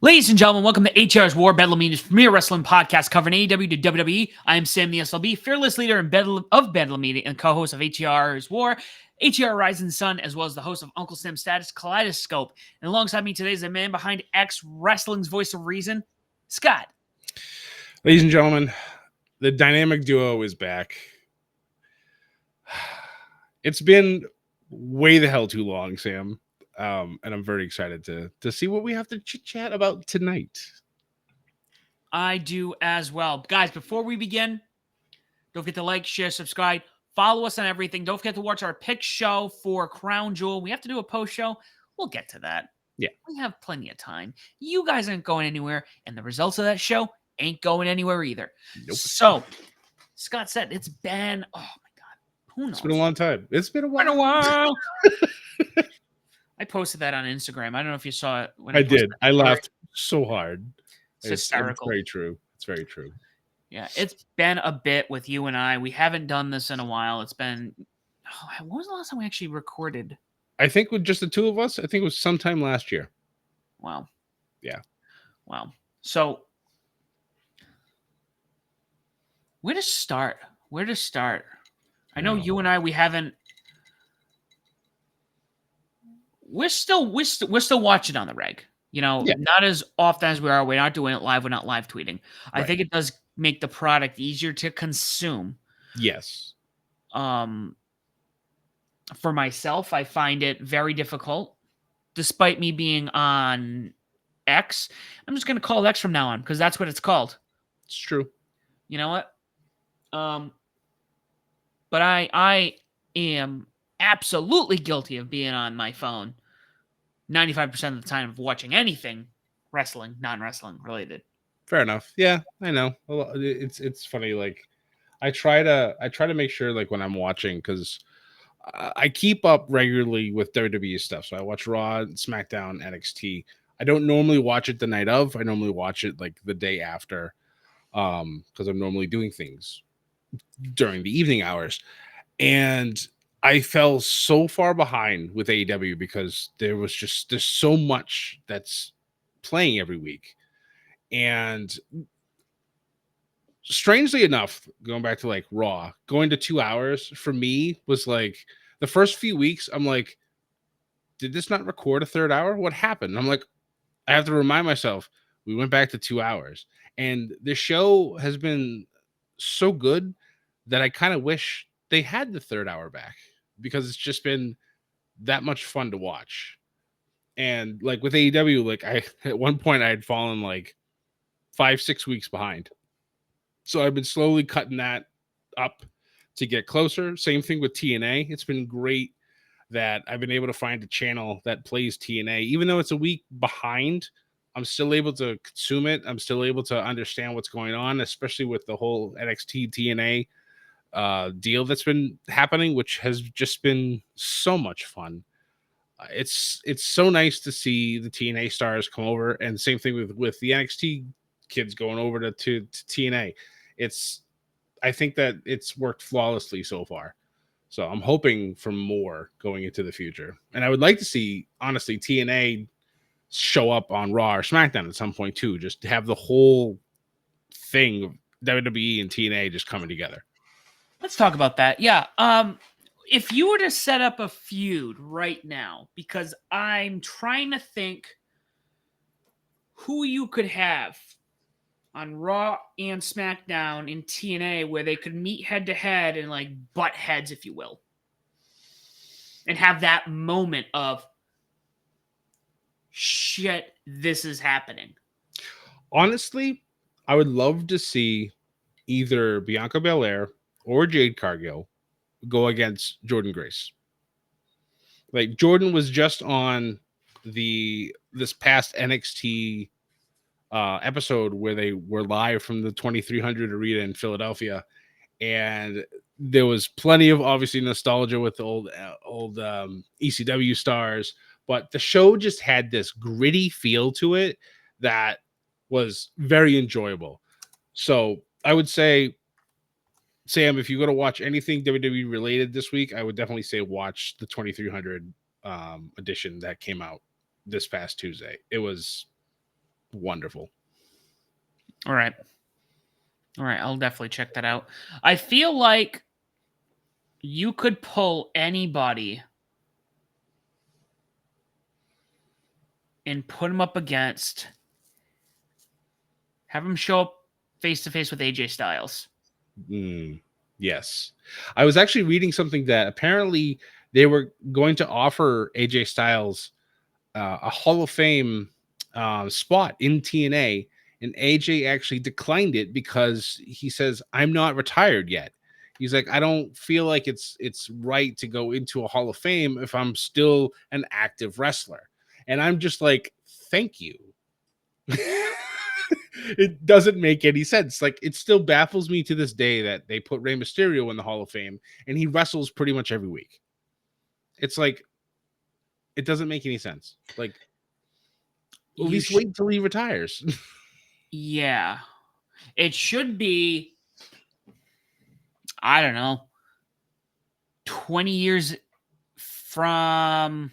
Ladies and gentlemen, welcome to ATR's War Bedlam Media's premier wrestling podcast covering AEW to WWE. I am Sam the SLB, fearless leader of Bedlam Media and co-host of ATR's War, ATR Rising Sun, as well as the host of Uncle Sam's Status Kaleidoscope. And alongside me today is the man behind X Wrestling's voice of reason, Scott. Ladies and gentlemen, the dynamic duo is back. It's been way the hell too long, Sam. And I'm very excited to see what we have to chit-chat about tonight. I do as well. Guys, before we begin, don't forget to like, share, subscribe, follow us on everything. Don't forget to watch our pick show for Crown Jewel. We have to do a post show. We'll get to that. Yeah. We have plenty of time. You guys aren't going anywhere, and the results of that show ain't going anywhere either. Nope. So, Scott said it's been, oh my God, who knows? It's been a long time. It's been a while. Been a while. I posted that on Instagram. I don't know if you saw it. When I did. I laughed so hard. It's hysterical. It's very true. It's very true. Yeah, it's been a bit with you and I. We haven't done this in a while. It's been, when was the last time we actually recorded? I think with just the two of us, I think it was sometime last year. Wow. Yeah. Wow. So, where to start? I know you and I, we haven't. We're still watching on the reg. You know, not as often as we are. We're not doing it live. We're not live tweeting. I think it does make the product easier to consume. Yes. For myself, I find it very difficult, despite me being on X. I'm just going to call it X from now on because that's what it's called. It's true. You know what? But I am absolutely guilty of being on my phone 95% of the time of watching anything wrestling, non-wrestling related. Fair enough. Yeah, I know. It's funny. Like, I try to make sure, like, when I'm watching, because I keep up regularly with WWE stuff. So I watch Raw, SmackDown, NXT. I don't normally watch it the night of. I normally watch it like the day after, because I'm normally doing things during the evening hours. And I fell so far behind with AEW because there's so much that's playing every week. And strangely enough, going back to like Raw, going to 2 hours for me was like the first few weeks. I'm like, did this not record a third hour? What happened? I'm like, I have to remind myself we went back to 2 hours, and the show has been so good that I kind of wish they had the third hour back because it's just been that much fun to watch. And like with AEW, like at one point I had fallen like 5-6 weeks behind. So I've been slowly cutting that up to get closer. Same thing with TNA. It's been great that I've been able to find a channel that plays TNA. Even though it's a week behind, I'm still able to consume it. I'm still able to understand what's going on, especially with the whole NXT TNA deal that's been happening, which has just been so much fun. It's so nice to see the TNA stars come over, and same thing with the NXT kids going over to TNA. I think that it's worked flawlessly so far. So I'm hoping for more going into the future. And I would like to see, honestly, TNA show up on Raw or SmackDown at some point too. Just to have the whole thing of WWE and TNA just coming together. Let's talk about that. Yeah. If you were to set up a feud right now, because I'm trying to think who you could have on Raw and SmackDown in TNA where they could meet head to head and like butt heads, if you will, and have that moment of shit, this is happening. Honestly, I would love to see either Bianca Belair or Jade Cargill go against Jordynne Grace. Like, Jordan was just on this past NXT episode where they were live from the 2300 arena in Philadelphia, and there was plenty of obviously nostalgia with the old ECW stars, but the show just had this gritty feel to it that was very enjoyable. So I would say, Sam, if you go to watch anything WWE related this week, I would definitely say watch the 2300 edition that came out this past Tuesday. It was wonderful. All right. All right. I'll definitely check that out. I feel like you could pull anybody and put him up against, have him show up face to face with AJ Styles. Yes. I was actually reading something that apparently they were going to offer AJ Styles a Hall of Fame spot in TNA, and AJ actually declined it because he says, "I'm not retired yet." He's like, "I don't feel like it's right to go into a Hall of Fame if I'm still an active wrestler." And I'm just like, "Thank you." It doesn't make any sense. Like, it still baffles me to this day that they put Rey Mysterio in the Hall of Fame and he wrestles pretty much every week. It's like, it doesn't make any sense. Like, at You least sh- wait until he retires. yeah. It should be, I don't know, 20 years from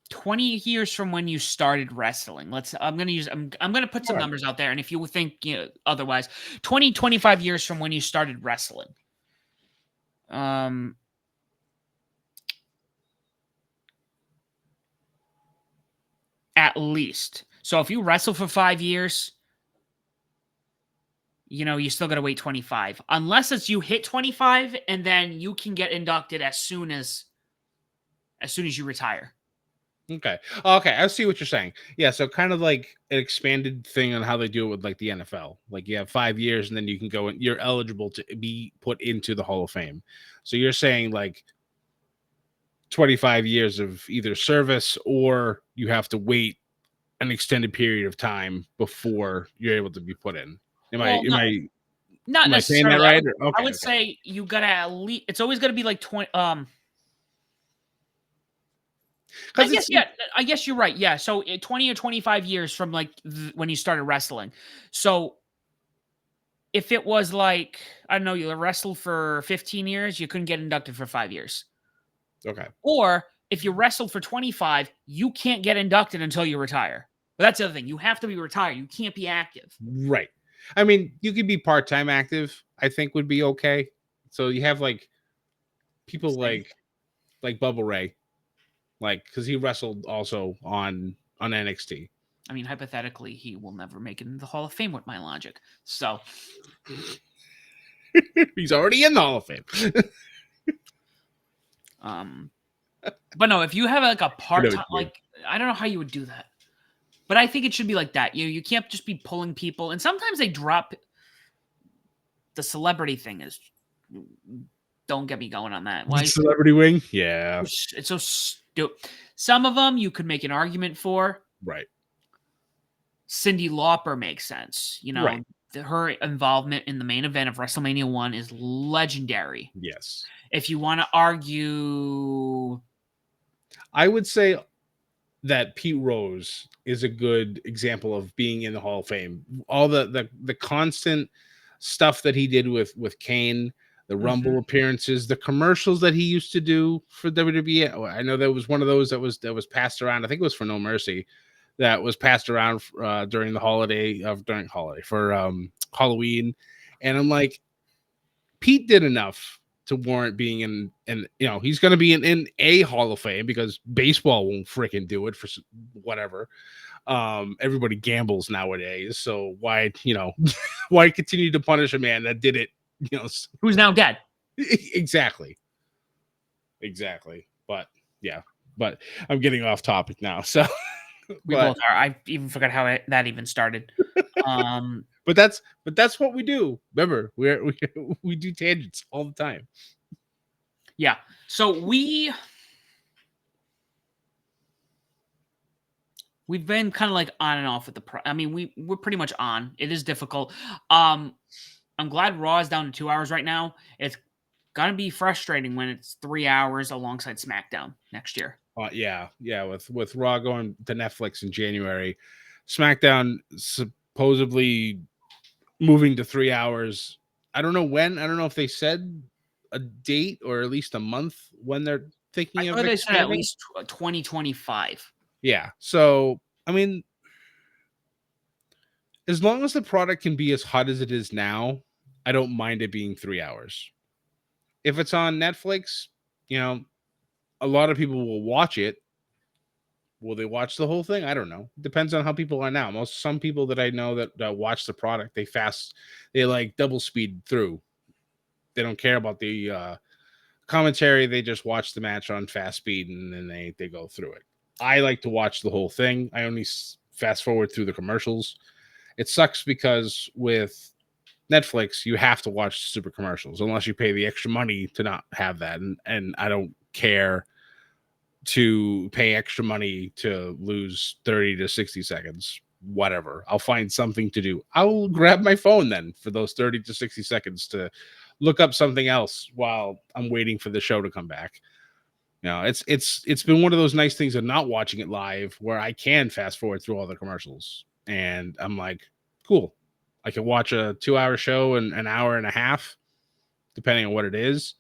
20 years from when you started wrestling. I'm gonna put some numbers out there, and if you think otherwise, 25 years from when you started wrestling. At least. So if you wrestle for 5 years, you still got to wait 25. Unless it's you hit 25 and then you can get inducted as soon as you retire. Okay. Okay. I see what you're saying. Yeah. So kind of like an expanded thing on how they do it with like the NFL. Like you have 5 years and then you can go and you're eligible to be put into the Hall of Fame. So you're saying like 25 years of either service or you have to wait an extended period of time before you're able to be put in. Am I Well, am I not am I saying that necessarily. right? Or, I okay, would okay. say you got to at least it's always going to be like 20 I Because guess it's yeah, I guess you're right. Yeah, so 20 or 25 years from like when you started wrestling. So if it was like, I don't know, you wrestled for 15 years, you couldn't get inducted for 5 years. okay. Or if you wrestled for 25, you can't get inducted until you retire. But that's the other thing. You have to be retired. You can't be active. Right. I mean, you could be part-time active, I think would be okay. So you have like people Same. like Bubba Ray, like because he wrestled also on NXT. I mean, hypothetically, he will never make it into the Hall of Fame with my logic. So, He's already in the Hall of Fame. um, but no, if you have like a I know part what time, you mean. like I don't know how you would do that, but I think it should be like that. You can't just be pulling people, and sometimes they drop the celebrity thing. Is don't get me going on that. Why? Celebrity Wing? Yeah. It's so stupid. Some of them you could make an argument for. Right. Cyndi Lauper makes sense. Right. Her involvement in the main event of WrestleMania 1 is legendary. Yes. If you want to argue, I would say that Pete Rose is a good example of being in the Hall of Fame. All the constant stuff that he did with Kane, the Rumble appearances, the commercials that he used to do for WWE. I know there was one of those that was passed around. I think it was for No Mercy, that was passed around during the holiday for Halloween, and I'm like, Pete did enough to warrant being in, and he's going to be in a Hall of Fame because baseball won't freaking do it for whatever. Everybody gambles nowadays, so why why continue to punish a man that did it? who's now dead. Exactly. But yeah, but I'm getting off topic now. So, We both are. I even forgot how that even started. but that's what we do. Remember, we do tangents all the time. Yeah. So we've been kind of like on and off with I mean, we're pretty much on. It is difficult. I'm glad Raw is down to 2 hours right now. It's gonna be frustrating when it's 3 hours alongside SmackDown next year. Yeah. With Raw going to Netflix in January, SmackDown supposedly moving to 3 hours. I don't know when. I don't know if they said a date or at least a month when they're I thinking of thought they said at expanding. least 2025. Yeah. So, I mean, as long as the product can be as hot as it is now, I don't mind it being 3 hours. If it's on Netflix, you know, a lot of people will watch it. Will they watch the whole thing? I don't know. Depends on how people are now. Some people that I know that watch the product, they like double speed through. They don't care about the commentary. They just watch the match on fast speed and then they go through it. I like to watch the whole thing. I only fast forward through the commercials. It sucks because with Netflix, you have to watch super commercials unless you pay the extra money to not have that. And I don't care to pay extra money to lose 30 to 60 seconds. Whatever. I'll find something to do. I'll grab my phone then for those 30 to 60 seconds to look up something else while I'm waiting for the show to come back. You know, it's been one of those nice things of not watching it live where I can fast forward through all the commercials. And I'm like, cool. I can watch a 2 hour show in an hour and a half, depending on what it is.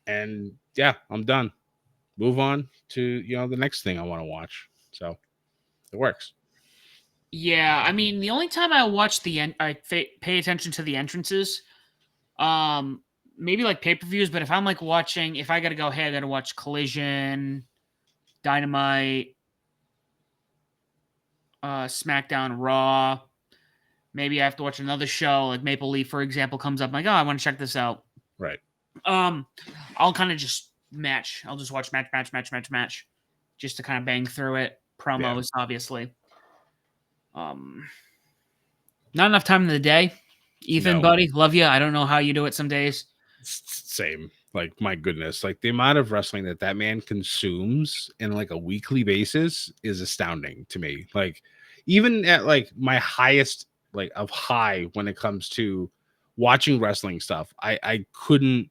And yeah, I'm done. Move on to, the next thing I want to watch. So it works. Yeah, I mean, the only time I watch pay attention to the entrances, maybe like pay-per-views, but if I'm like watching, if I gotta go, hey, I gotta watch Collision, Dynamite, SmackDown, Raw. Maybe I have to watch another show, like Maple Leaf, for example, comes up. I'm like, oh, I want to check this out. Right. Um, I'll kind of just match. I'll just watch match, just to kind of bang through it. Promos, obviously. Not enough time in the day. Ethan, No, buddy, love you. I don't know how you do it some days. same. Like, my goodness, like the amount of wrestling that man consumes in like a weekly basis is astounding to me. Like, even at like my highest, like of high when it comes to watching wrestling stuff, I couldn't.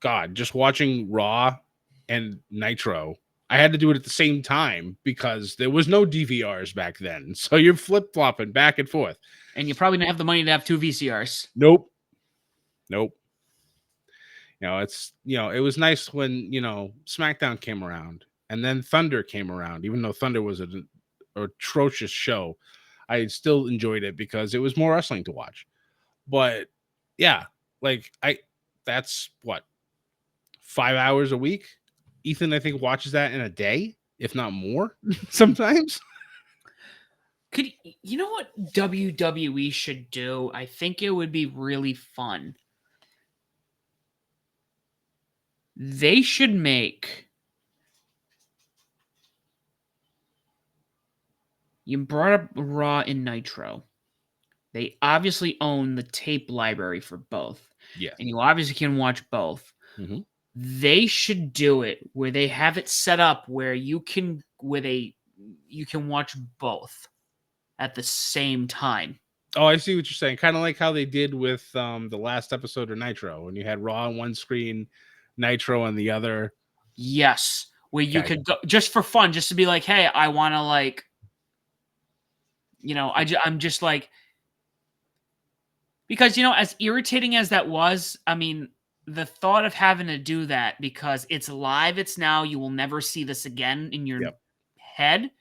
God, just watching Raw and Nitro, I had to do it at the same time because there was no DVRs back then. So you're flip flopping back and forth. And you probably don't have the money to have two VCRs. Nope. Nope. It was nice when, SmackDown came around and then Thunder came around, even though Thunder was an atrocious show. I still enjoyed it because it was more wrestling to watch. But yeah, like that's what, 5 hours a week. Ethan, I think, watches that in a day, if not more, sometimes. You know what WWE should do? I think it would be really fun. They should make. You brought up Raw and Nitro. They obviously own the tape library for both. Yeah. And you obviously can watch both. Mm-hmm. They should do it where they have it set up where you can watch both at the same time. Oh, I see what you're saying. Kind of like how they did with the last episode of Nitro, when you had Raw on one screen, Nitro on the other. Yes, where you Okay. could go just for fun, just to be like, hey, I want to I'm just like, because as irritating as that was, I mean, the thought of having to do that because it's live, it's now, you will never see this again in your Yep. head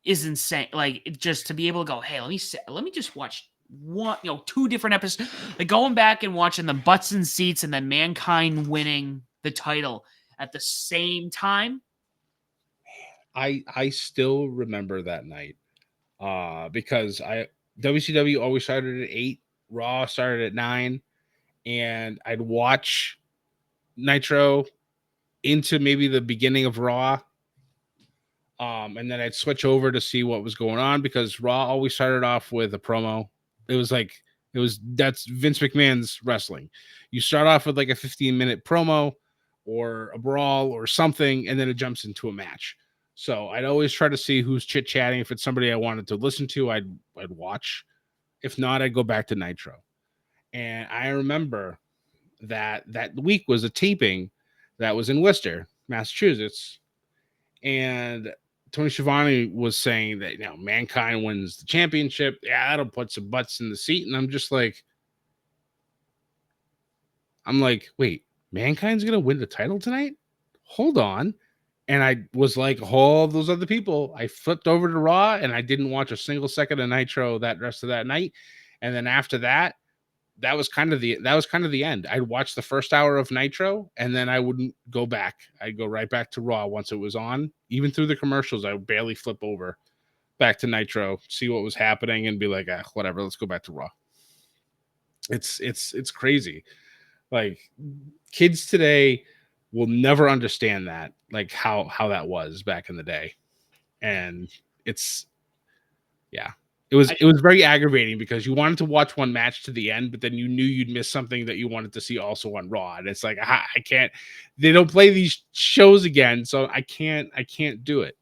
is insane. Like, just to be able to go, hey, let me just watch one, two different episodes, like going back and watching the butts and seats and then Mankind winning the title at the same time. I still remember that night because WCW always started at 8, Raw started at 9, and I'd watch Nitro into maybe the beginning of Raw. And then I'd switch over to see what was going on because Raw always started off with a promo. That's Vince McMahon's wrestling. You start off with like a 15-minute promo or a brawl or something, and then it jumps into a match. So I'd always try to see who's chit-chatting. If it's somebody I wanted to listen to, I'd watch. If not, I'd go back to Nitro. And I remember that week was a taping that was in Worcester, Massachusetts. And Tony Schiavone was saying that, Mankind wins the championship. Yeah, that'll put some butts in the seat. And I'm like, wait, Mankind's going to win the title tonight? hold on. And I was like all those other people. I flipped over to Raw and I didn't watch a single second of Nitro that rest of that night. And then after that, that was kind of the end. I'd watch the first hour of Nitro and then I wouldn't go back. I'd go right back to Raw once it was on. Even through the commercials, I would barely flip over back to Nitro, see what was happening, and be like, whatever, let's go back to Raw. It's crazy. Like kids today will never understand that, like how that was back in the day. And it's yeah. It was very aggravating because you wanted to watch one match to the end, but then you knew you'd miss something that you wanted to see also on Raw. And it's like I can't. They don't play these shows again, so I can't do it.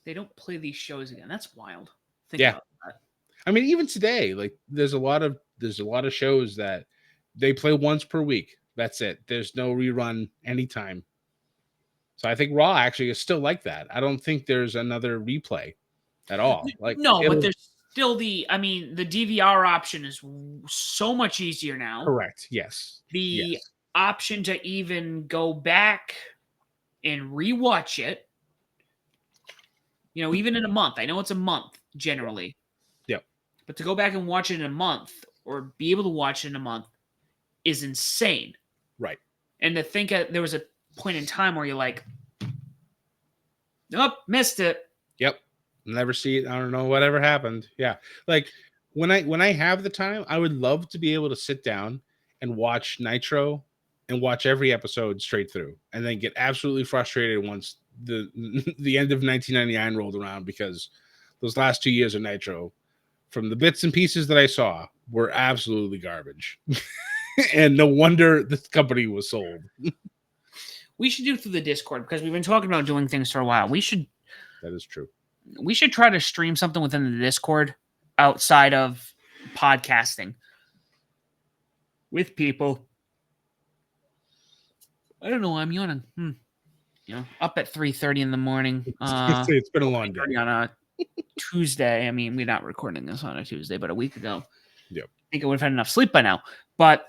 They don't play these shows again. That's wild. Think Yeah. about that. I mean, even today, like there's a lot of shows that they play once per week. That's it. There's no rerun anytime. So I think Raw actually is still like that. I don't think there's another replay at all. Like No, but there's still the DVR option is so much easier now. Correct. Yes. The option to even go back and rewatch it, even in a month. I know it's a month generally. Yep. But to go back and watch it in a month or be able to watch it in a month is insane. Right. And to think there was a point in time where you're like, nope, missed it. Yep. Never see it. I don't know whatever happened. Yeah. Like when I have the time, I would love to be able to sit down and watch Nitro and watch every episode straight through and then get absolutely frustrated once the end of 1999 rolled around, because those last 2 years of Nitro, from the bits and pieces that I saw, were absolutely garbage. And no wonder the company was sold. We should do it through the Discord because we've been talking about doing things for a while. That is true. We should try to stream something within the Discord outside of podcasting with people. I don't know why I'm yawning. Up at 3:30 in the morning. It's been a long day. On a Tuesday. I mean, we're not recording this on a Tuesday, but a week ago. Yep. I think I would have had enough sleep by now. But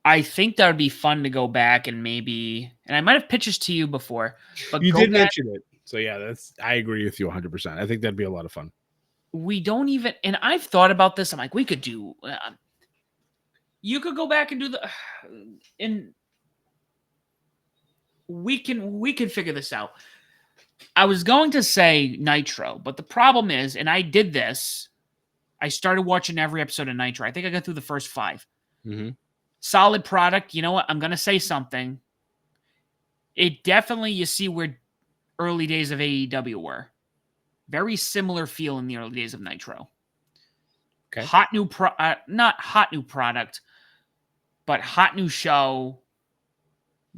I think that would be fun to go back and maybe, and I might have pitched this to you before, but you did mention it. So yeah, I agree with you 100%. I think that'd be a lot of fun. We don't even, and I've thought about this. I'm like, we could do, you could go back and do and we can figure this out. I was going to say Nitro, but the problem is, and I did this, I started watching every episode of Nitro. I think I got through the first 5. Mm-hmm. Solid product. You know what? I'm going to say something. It definitely, you see where early days of AEW were. Very similar feel in the early days of Nitro. Okay. Not hot new product, but hot new show.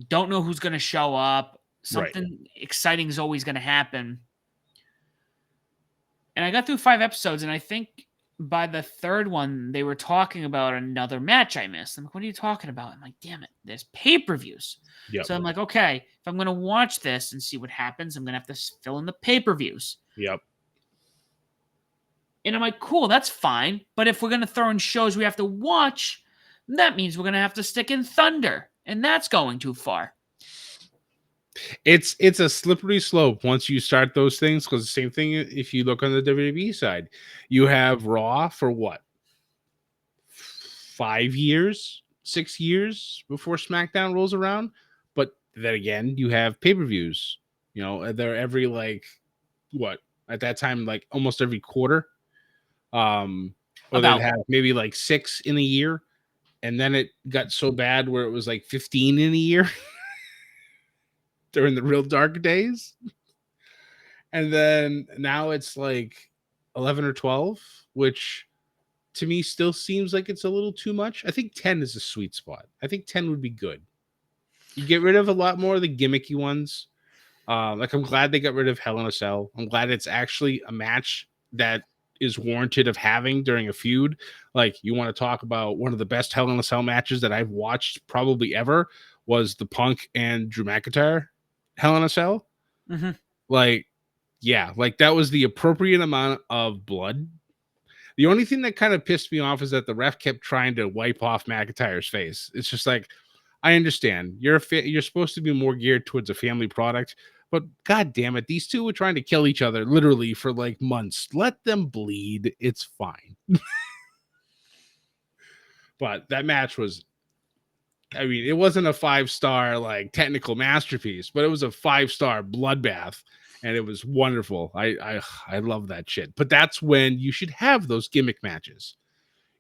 Don't know who's going to show up. Something exciting is always going to happen. And I got through 5 episodes, and I think by the 3rd one, they were talking about another match I missed. I'm like, what are you talking about? I'm like, damn it, there's pay-per-views. Yep. So I'm like, okay, if I'm going to watch this and see what happens, I'm going to have to fill in the pay-per-views. Yep. And I'm like, cool, that's fine. But if we're going to throw in shows we have to watch, that means we're going to have to stick in Thunder. And that's going too far. It's a slippery slope once you start those things, because the same thing if you look on the WWE side. You have Raw for what? 5 years, 6 years before SmackDown rolls around. But then again, you have pay-per-views. They're every at that time, like almost every quarter. Or they'd have maybe like 6 in a year. And then it got so bad where it was like 15 in a year. During the real dark days. And then now it's like 11 or 12, which to me still seems like it's a little too much. I think 10 is a sweet spot. I think 10 would be good. You get rid of a lot more of the gimmicky ones. Like I'm glad they got rid of Hell in a Cell. I'm glad it's actually a match that is warranted of having during a feud. Like, you want to talk about one of the best Hell in a Cell matches that I've watched probably ever was the Punk and Drew McIntyre Hell in a Cell. Mm-hmm. Like that was the appropriate amount of blood. The only thing that kind of pissed me off is that the ref kept trying to wipe off McIntyre's face. It's just like, I understand. You're supposed to be more geared towards a family product, but god damn it, these two were trying to kill each other literally for like months. Let them bleed. It's fine. But that match was, I mean, it wasn't a 5-star like technical masterpiece, but it was a 5-star bloodbath, and it was wonderful. I love that shit. But that's when you should have those gimmick matches.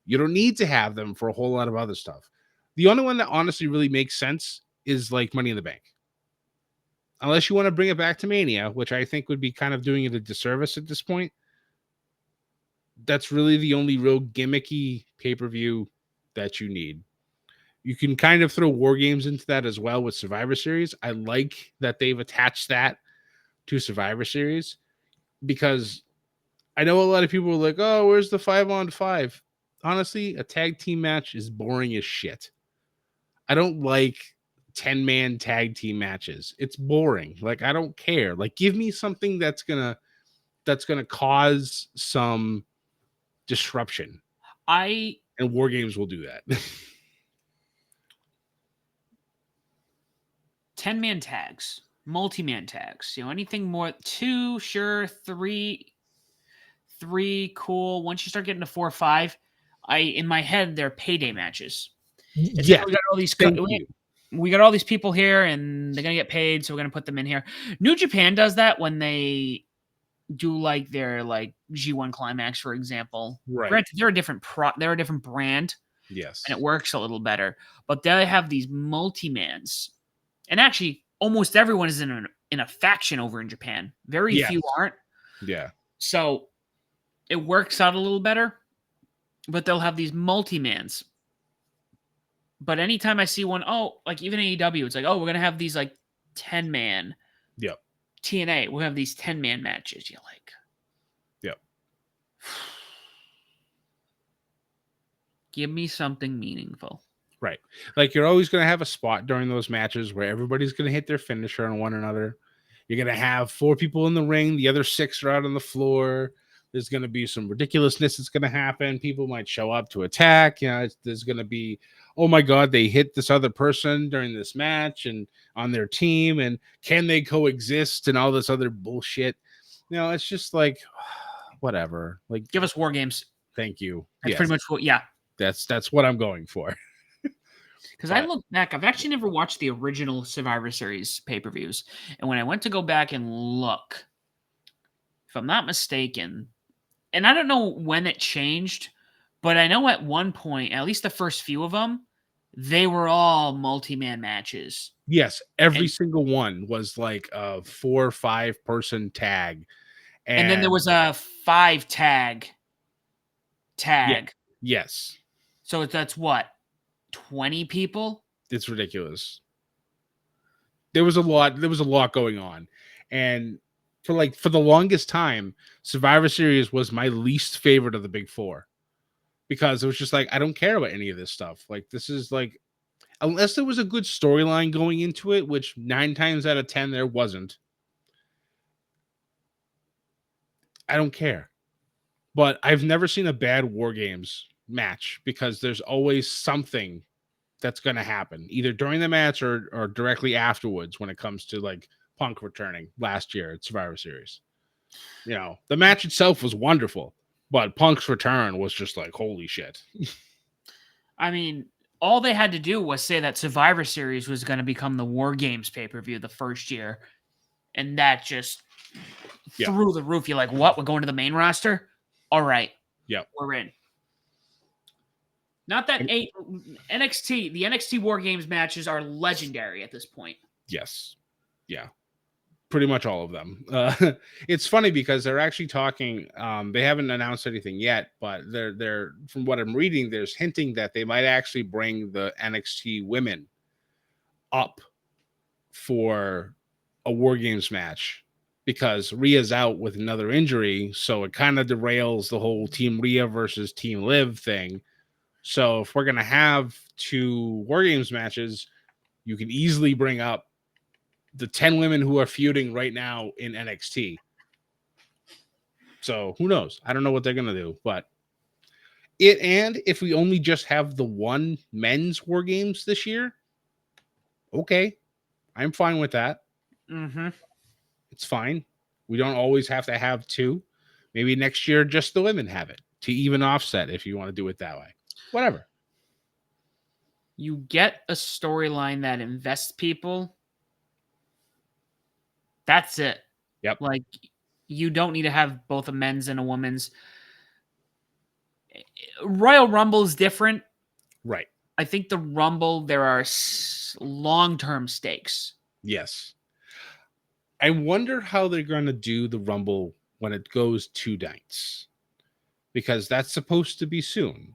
You don't need to have them for a whole lot of other stuff. The only one that honestly really makes sense is like Money in the Bank. Unless you want to bring it back to Mania, which I think would be kind of doing it a disservice at this point. That's really the only real gimmicky pay-per-view that you need. You can kind of throw War Games into that as well with Survivor Series. I like that they've attached that to Survivor Series because I know a lot of people are like, oh, where's the 5-on-5? Honestly, a tag team match is boring as shit. I don't like 10-man tag team matches. It's boring. Like, I don't care. Like, give me something that's gonna cause some disruption. And War Games will do that. 10-man tags, multi-man tags, anything more, 2, sure, 3, cool. Once you start getting to 4 or 5, in my head, they're payday matches. It's Yeah, we got all these thank you. we got all these people here and they're gonna get paid, so we're gonna put them in here. New Japan does that when they do like their like G1 Climax, for example. Right. Granted, they're a different brand, Yes. and it works a little better. But they have these multi-mans, and actually, almost everyone is in a faction over in Japan. Very few aren't. Yeah. So it works out a little better. But they'll have these multi-mans. But anytime I see one, like even AEW, it's like, we're gonna have these like 10-man. Yep. TNA, we'll have these 10-man matches. You're like, yep. Give me something meaningful. Right. Like you're always going to have a spot during those matches where everybody's going to hit their finisher on one another. You're going to have 4 people in the ring. The other 6 are out on the floor. There's going to be some ridiculousness that's going to happen. People might show up to attack. There's going to be, oh my God, they hit this other person during this match and on their team. And can they coexist and all this other bullshit? It's just like, whatever. Like, give us War Games. Thank you. That's pretty much what, yeah. That's what I'm going for. Because I look back, I've actually never watched the original Survivor Series pay-per-views. And when I went to go back and look, if I'm not mistaken, and I don't know when it changed, but I know at one point, at least the first few of them, they were all multi-man matches. Yes, every single one was like a 4 or 5 person tag. And then there was a 5 tag. Yeah. Yes. So that's what? 20 people? It's ridiculous. There was a lot going on. And for the longest time, Survivor Series was my least favorite of the big 4. Because it was just like, I don't care about any of this stuff. Like, this is like, unless there was a good storyline going into it, which 9 times out of 10 there wasn't, I don't care. But I've never seen a bad War Games match because there's always something that's going to happen either during the match or directly afterwards when it comes to like Punk returning last year at Survivor Series. The match itself was wonderful, but Punk's return was just like, holy shit. I mean, all they had to do was say that Survivor Series was going to become the War Games pay-per-view the first year. And that just through the roof. You're like, what? We're going to the main roster? All right. Yep. We're in. Not that the NXT War Games matches are legendary at this point. Yes. Yeah. Pretty much all of them. It's funny because they're actually talking. They haven't announced anything yet, but they're from what I'm reading, there's hinting that they might actually bring the NXT women up for a War Games match because Rhea's out with another injury, so it kind of derails the whole Team Rhea versus Team Liv thing. So if we're gonna have 2 War Games matches, you can easily bring up the 10 women who are feuding right now in NXT. So who knows? I don't know what they're gonna do, but if we only just have the one men's War Games this year, Okay, I'm fine with that. Mm-hmm. It's fine. We don't always have to have two. Maybe next year just the women have it to even offset if you want to do it that way. Whatever. You get a storyline that invests people. That's it. Yep. Like, you don't need to have both a men's and a woman's. Royal Rumble is different. Right. I think the Rumble, there are long-term stakes. Yes. I wonder how they're going to do the Rumble when it goes 2 nights because that's supposed to be soon.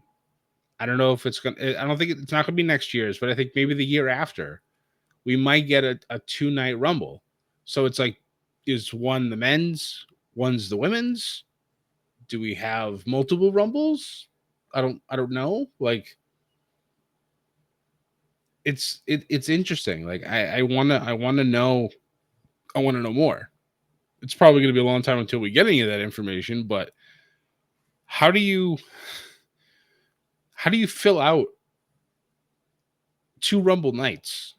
I don't know if it's going to, I don't think it's not going to be next year's, but I think maybe the year after we might get a 2 night Rumble. So it's like, is one the men's, one's the women's? Do we have multiple Rumbles? I don't know. Like, it's interesting. Like, I want to know more. It's probably going to be a long time until we get any of that information, but how do you fill out 2 Rumble nights?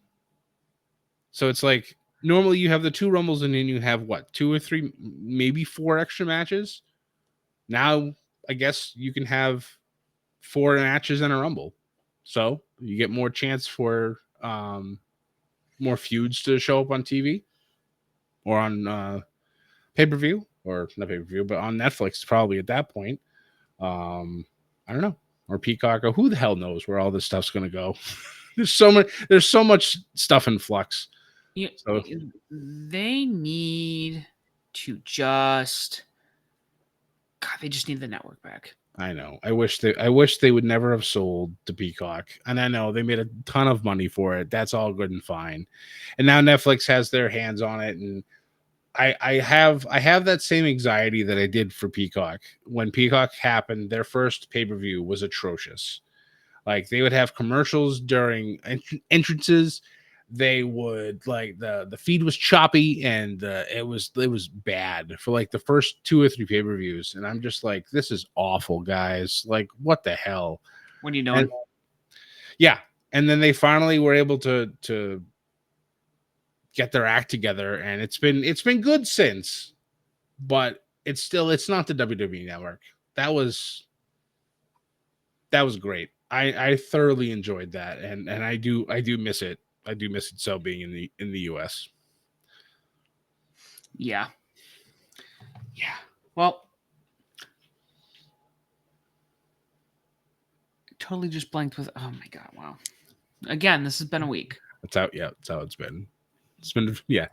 So it's like normally you have the 2 Rumbles and then you have what, 2 or 3, maybe 4 extra matches. Now I guess you can have 4 matches in a Rumble, so you get more chance for more feuds to show up on TV or on pay per view, or not pay per view, but on Netflix probably at that point. I don't know, or Peacock, or who the hell knows where all this stuff's going to go. There's so much stuff in flux. You, So they need to just. God, they just need the network back. I know. I wish they would never have sold to Peacock. And I know they made a ton of money for it. That's all good and fine. And now Netflix has their hands on it, and I have that same anxiety that I did for Peacock. When Peacock happened, their first pay-per-view was atrocious. Like, they would have commercials during entrances. They would, like, the feed was choppy, and it was bad for like the first 2 or 3 pay-per-views. And I'm just like, this is awful, guys. Like, what the hell? What are you And doing? yeah, and then they finally were able to get their act together, and it's been good since, but it's not the WWE network. That was great. I thoroughly enjoyed that, and I do miss it. I do miss it so, being in the US. Yeah. Yeah. Well, totally just blanked with. Oh my God. Wow. Again, this has been a week. That's how it's been. It's been, yeah.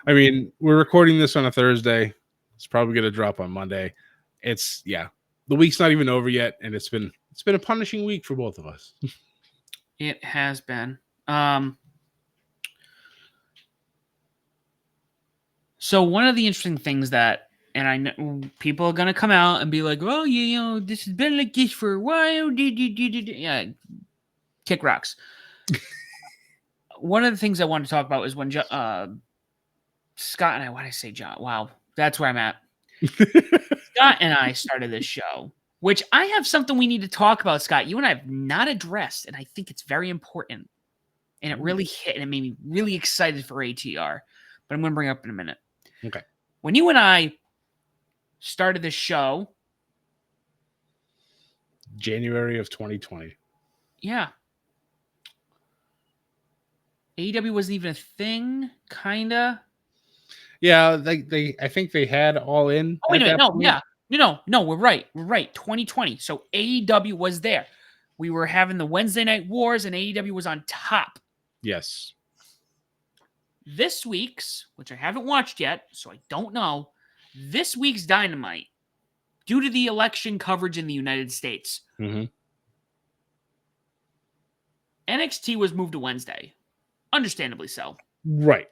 I mean, we're recording this on a Thursday. It's probably gonna drop on Monday. It's, yeah. The week's not even over yet, and it's been a punishing week for both of us. It has been. So one of the interesting things that, and I know people are gonna come out and be like, "Oh, you know, this has been like this for a while." Yeah, kick rocks. One of the things I wanted to talk about is when Scott and I. Why did I say John? Wow, that's where I'm at. Scott and I started this show, which I have something we need to talk about, Scott. You and I have not addressed, and I think it's very important. And it really hit, and it made me really excited for ATR. But I'm going to bring it up in a minute. Okay. When you and I started this show, January of 2020. yeah, AEW wasn't even a thing, kinda. Yeah, they I think they had All In. Oh, wait a minute. No, Point. yeah. No, we're right. We're right. 2020. So AEW was there. We were having the Wednesday Night Wars, and AEW was on top. Yes. This week's, which I haven't watched yet, so I don't know, this week's Dynamite, due to the election coverage in the United States, Mm-hmm. NXT was moved to Wednesday. Understandably so. Right.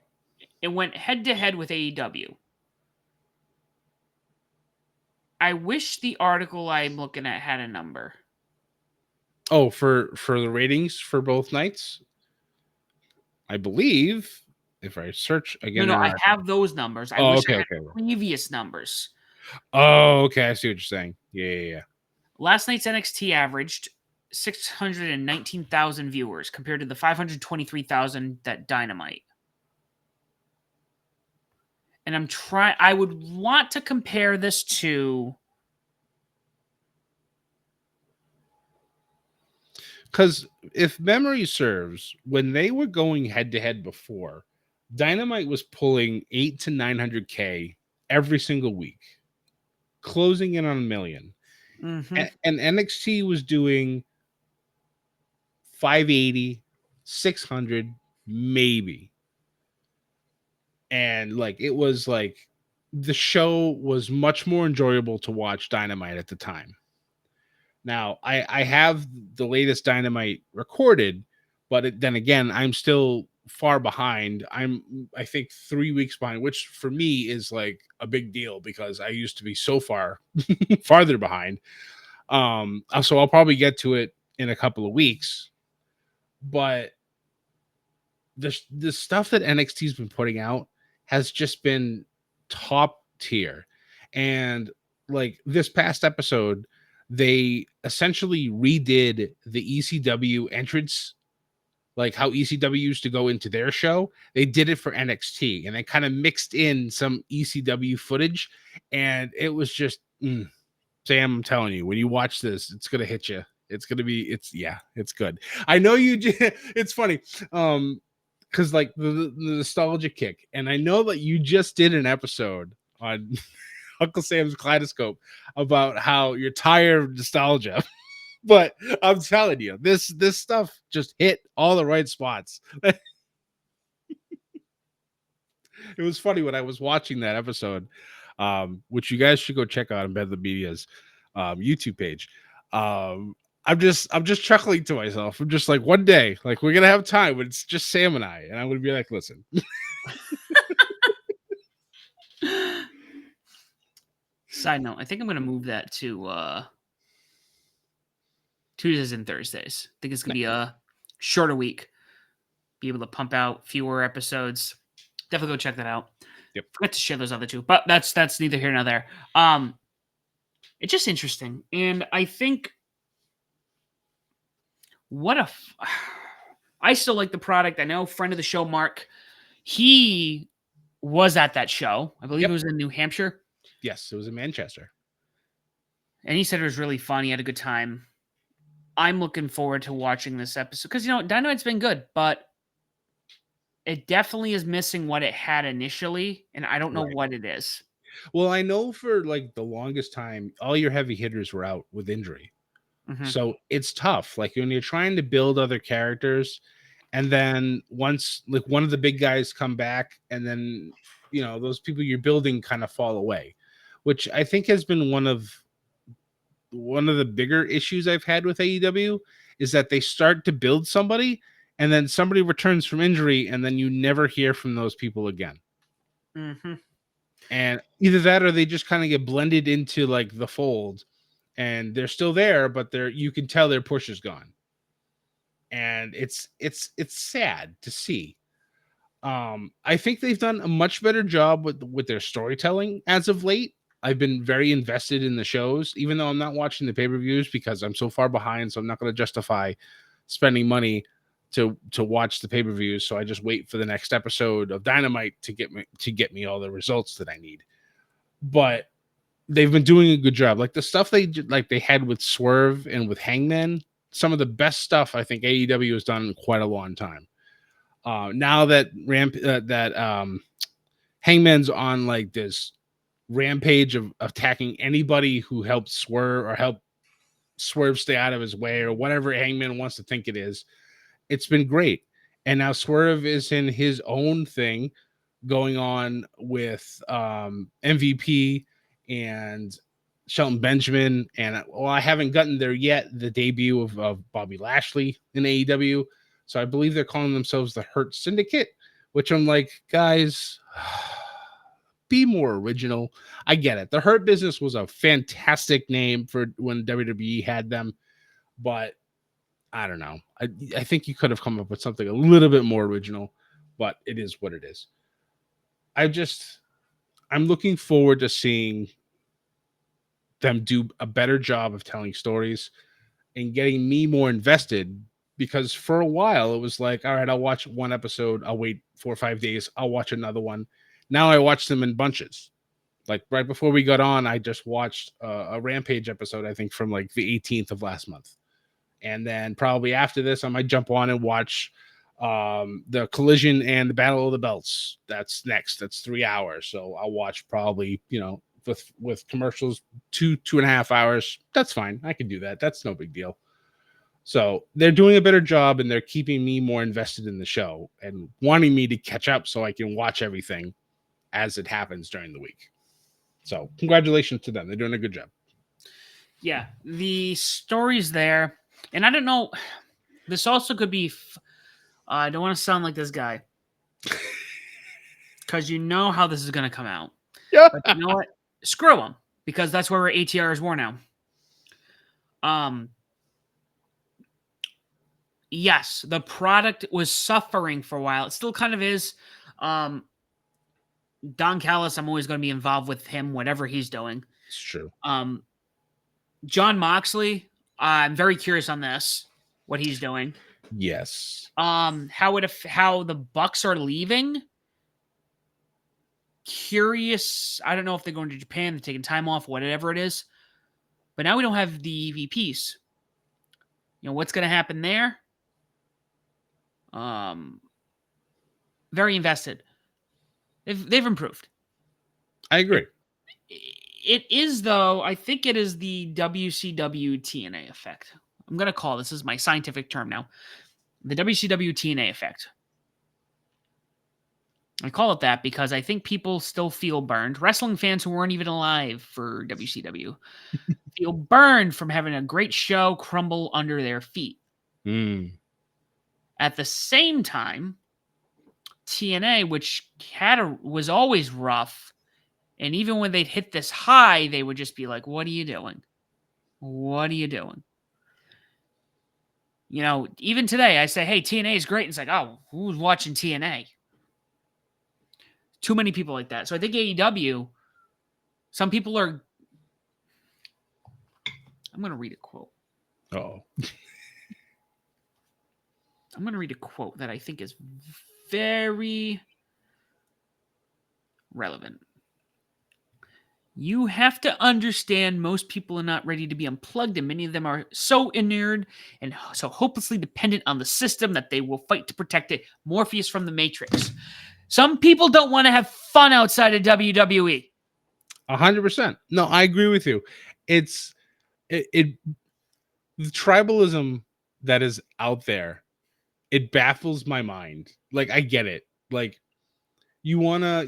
It went head to head with AEW. I wish the article I'm looking at had a number. Oh, for the ratings for both nights, I believe if I search again. No, I have those numbers. I Oh, wish I okay, had okay. previous numbers. Oh, okay. I see what you're saying. Yeah. Last night's NXT averaged 619,000 viewers compared to the 523,000 that Dynamite. And I would want to compare this to. Because if memory serves, when they were going head to head before, Dynamite was pulling 8 to 900K every single week, closing in on a million. Mm-hmm. And NXT was doing 580, 600, maybe. And like it was like the show was much more enjoyable to watch Dynamite at the time. Now, I have the latest Dynamite recorded, but then again, I'm still far behind. I think 3 weeks behind, which for me is like a big deal because I used to be so far farther behind. So I'll probably get to it in a couple of weeks. But the stuff that NXT's been putting out has just been top tier. And like this past episode, they essentially redid the ECW entrance, like how ECW used to go into their show. They did it for NXT and they kind of mixed in some ECW footage. And it was just, Sam, I'm telling you, when you watch this, it's going to hit you. It's good. I know you, it's funny. Because like the nostalgia kick, and I know that you just did an episode on Uncle Sam's Kaleidoscope about how you're tired of nostalgia, but I'm telling you, this stuff just hit all the right spots. It was funny when I was watching that episode, which you guys should go check out on Bedlam Media's YouTube page. Um, I'm just chuckling to myself. I'm just like, one day, like we're gonna have time, but it's just Sam and I'm gonna be like, listen. Side note, I think I'm going to move that to Tuesdays and Thursdays. I think it's going to be a shorter week. Be able to pump out fewer episodes. Definitely go check that out. Yep. Forget to share those other two, but that's neither here nor there. It's just interesting, and I think I still like the product. I know friend of the show, Mark, he was at that show. I believe Yep. it was in New Hampshire. Yes, it was in Manchester. And he said it was really fun. He had a good time. I'm looking forward to watching this episode because, Dynamite's been good, but it definitely is missing what it had initially, and I don't know Right. what it is. Well, I know for like the longest time, all your heavy hitters were out with injury. Mm-hmm. So it's tough. Like when you're trying to build other characters, and then once like one of the big guys come back, and then those people you're building kind of fall away, which I think has been one of the bigger issues I've had with AEW is that they start to build somebody and then somebody returns from injury and then you never hear from those people again. Mm-hmm. And either that or they just kind of get blended into like the fold and they're still there, but you can tell their push is gone. And it's sad to see. I think they've done a much better job with their storytelling as of late. I've been very invested in the shows, even though I'm not watching the pay-per-views because I'm so far behind. So I'm not going to justify spending money to watch the pay-per-views. So I just wait for the next episode of Dynamite to get me all the results that I need. But they've been doing a good job. Like the stuff they had with Swerve and with Hangman, some of the best stuff I think AEW has done in quite a long time. Now that Hangman's on like this rampage of attacking anybody who helped Swerve stay out of his way or whatever Hangman wants to think it is. It's been great. And now Swerve is in his own thing going on with MVP and Shelton Benjamin. And I haven't gotten there yet, the debut of Bobby Lashley in AEW. So I believe they're calling themselves the Hurt Syndicate, which I'm like, guys, be more original. I get it. The Hurt Business was a fantastic name for when WWE had them, but I don't know. I think you could have come up with something a little bit more original, but it is what it is. I'm looking forward to seeing them do a better job of telling stories and getting me more invested, because for a while it was like, all right, I'll watch one episode, I'll wait 4 or 5 days, I'll watch another one. Now I watch them in bunches. Like right before we got on, I just watched a Rampage episode, I think from like the 18th of last month. And then probably after this, I might jump on and watch the Collision and the Battle of the Belts. That's next. That's 3 hours. So I'll watch probably, with commercials, 2.5 hours. That's fine. I can do that. That's no big deal. So they're doing a better job, and they're keeping me more invested in the show and wanting me to catch up so I can watch everything as it happens during the week. So congratulations to them. They're doing a good job. Yeah, the story's there. And I don't know, this also could be, I don't want to sound like this guy. Because you know how this is going to come out. Yeah. But you know what? Screw them. Because that's where ATR is war now. Yes, the product was suffering for a while. It still kind of is. Don Callis, I'm always going to be involved with him, whatever he's doing. It's true. John Moxley, I'm very curious on this, what he's doing. Yes. How the Bucks are leaving. Curious. I don't know if they're going to Japan, they're taking time off, whatever it is. But now we don't have the EVPs. What's going to happen there? Very invested. They've improved. I agree. It is, though, I think it is the WCW TNA effect. I'm going to call this is my scientific term now. The WCW TNA effect. I call it that because I think people still feel burned. Wrestling fans who weren't even alive for WCW feel burned from having a great show crumble under their feet. At the same time, TNA, which was always rough, and even when they'd hit this high, they would just be like, what are you doing? What are you doing? Even today, I say, hey, TNA is great. And it's like, oh, who's watching TNA? Too many people like that. So I think AEW, some people are... I'm going to read a quote. Oh. I'm going to read a quote that I think is very relevant. You have to understand most people are not ready to be unplugged, and many of them are so inured and so hopelessly dependent on the system that they will fight to protect it. Morpheus from the Matrix. Some people don't want to have fun outside of WWE. 100%. No, I agree with you. It's the tribalism that is out there. It baffles my mind. Like, I get it. Like, you wanna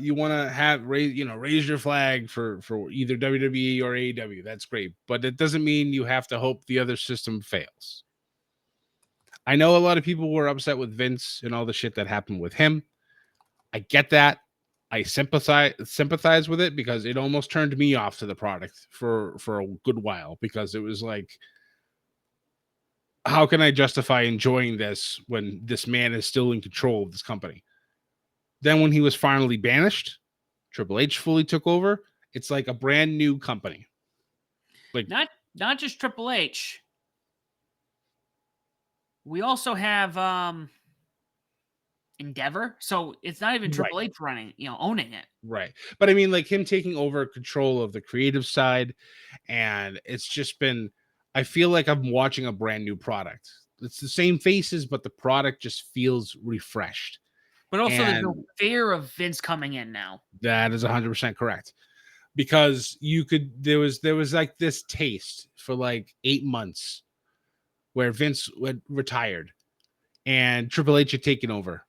raise your flag for either WWE or AEW. That's great, but it doesn't mean you have to hope the other system fails. I know a lot of people were upset with Vince and all the shit that happened with him. I get that. I sympathize with it because it almost turned me off to the product for a good while, because it was like, how can I justify enjoying this when this man is still in control of this company? Then when he was finally banished, Triple H fully took over. It's like a brand new company. Like, not just Triple H. We also have Endeavor, so it's not even Triple H running, owning it. Right. But I mean, like, him taking over control of the creative side, and it's just been, I feel like I'm watching a brand new product. It's the same faces, but the product just feels refreshed. But also, there's no fear of Vince coming in now. That is 100% correct. Because there was like this taste for like 8 months where Vince retired and Triple H had taken over,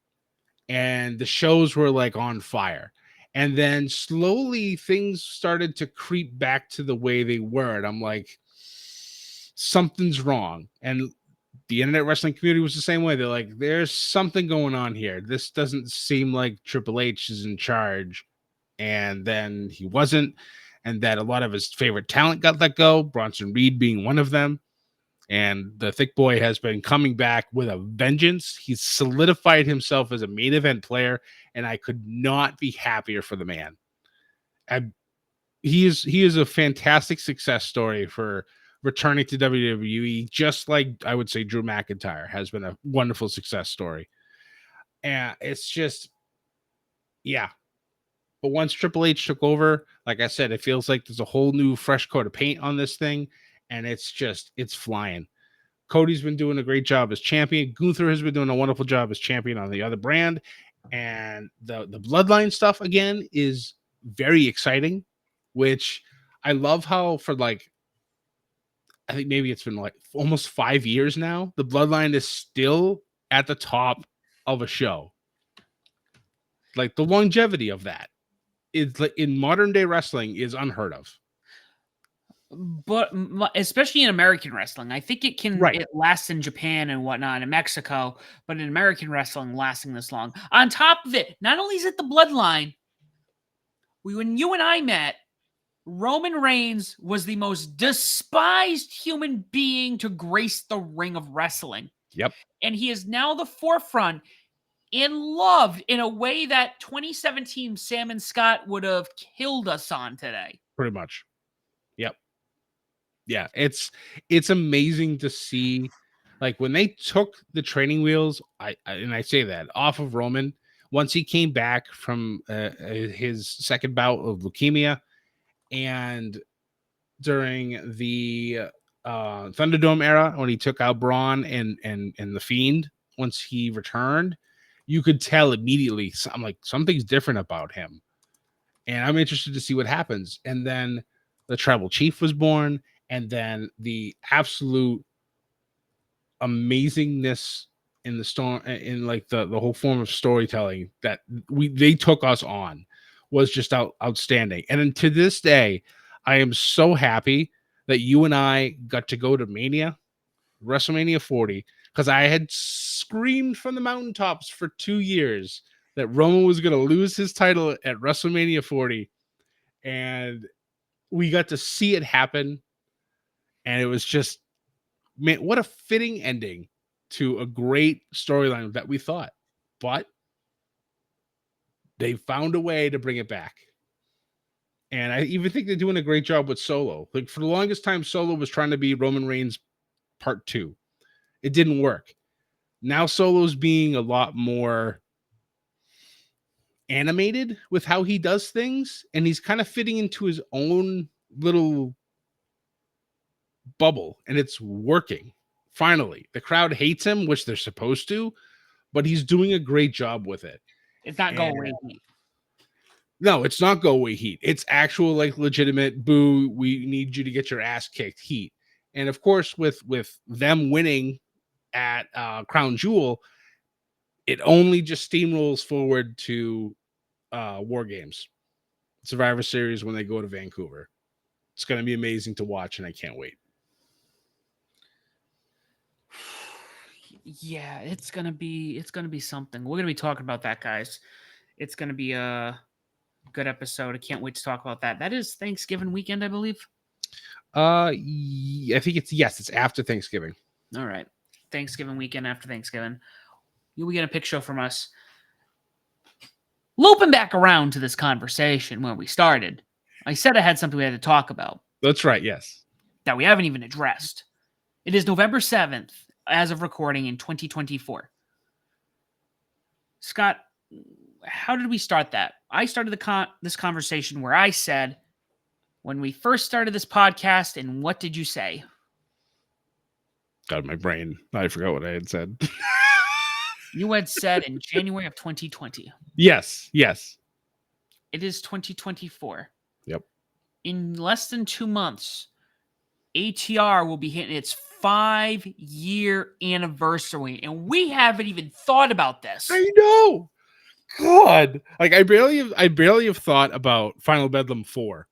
and the shows were like on fire. And then slowly things started to creep back to the way they were. And I'm like, something's wrong. And the internet wrestling community was the same way. They're like, there's something going on here. This doesn't seem like Triple H is in charge. And then he wasn't. And that a lot of his favorite talent got let go, Bronson Reed being one of them. And the thick boy has been coming back with a vengeance. He's solidified himself as a main event player, and I could not be happier for the man. He is a fantastic success story for returning to WWE, just like I would say Drew McIntyre has been a wonderful success story. And it's just, yeah. But once Triple H took over, like I said, it feels like there's a whole new fresh coat of paint on this thing, and it's flying. Cody's been doing a great job as champion. Gunther has been doing a wonderful job as champion on the other brand. And the bloodline stuff again is very exciting, which I love how for like I think maybe it's been like almost 5 years now, the bloodline is still at the top of a show. Like the longevity of that is like in modern day wrestling is unheard of. But especially in American wrestling, I think Right. it lasts in Japan and whatnot, in Mexico, but in American wrestling, lasting this long. On top of it, not only is it the bloodline, when you and I met, Roman Reigns was the most despised human being to grace the ring of wrestling. Yep. And he is now the forefront and loved in a way that 2017 Sam and Scott would have killed us on today. Pretty much. Yep. Yeah, it's amazing to see like when they took the training wheels, I say that off of Roman once he came back from his second bout of leukemia and during the Thunderdome era when he took out Braun and the Fiend once he returned, you could tell immediately. I'm like something's different about him, and I'm interested to see what happens. And then the Tribal Chief was born, and then the absolute amazingness in the storm in like the whole form of storytelling that they took us on was just outstanding. And then to this day, I am so happy that you and I got to go to WrestleMania 40, because I had screamed from the mountaintops for 2 years that Roman was going to lose his title at WrestleMania 40, and we got to see it happen. And it was just, man, what a fitting ending to a great storyline that we thought. But they found a way to bring it back. And I even think they're doing a great job with Solo. Like for the longest time, Solo was trying to be Roman Reigns part 2. It didn't work. Now Solo's being a lot more animated with how he does things, and he's kind of fitting into his own little bubble, and it's working. Finally, the crowd hates him, which they're supposed to, but he's doing a great job with it. It's not go And away heat. no, it's not go away heat. It's actual like legitimate boo. We need you to get your ass kicked heat. And of course, with them winning at Crown Jewel, it only just steamrolls forward to War Games, Survivor Series when they go to Vancouver. It's going to be amazing to watch, and I can't wait. Yeah, it's gonna be something. We're gonna be talking about that, guys. It's gonna be a good episode. I can't wait to talk about that. That is Thanksgiving weekend, I believe. I think it's after Thanksgiving. All right, Thanksgiving weekend after Thanksgiving. We get a picture from us. Looping back around to this conversation when we started, I said I had something we had to talk about That's right. Yes. that we haven't even addressed. It is November 7th, as of recording in 2024. Scott, how did we start that? I started this conversation where I said, when we first started this podcast, and what did you say? God, my brain. I forgot what I had said. You had said in January of 2020. Yes. It is 2024. Yep. In less than 2 months, ATR will be hitting its 5-year anniversary, and we haven't even thought about this. I know. God, like I barely have thought about Final Bedlam 4.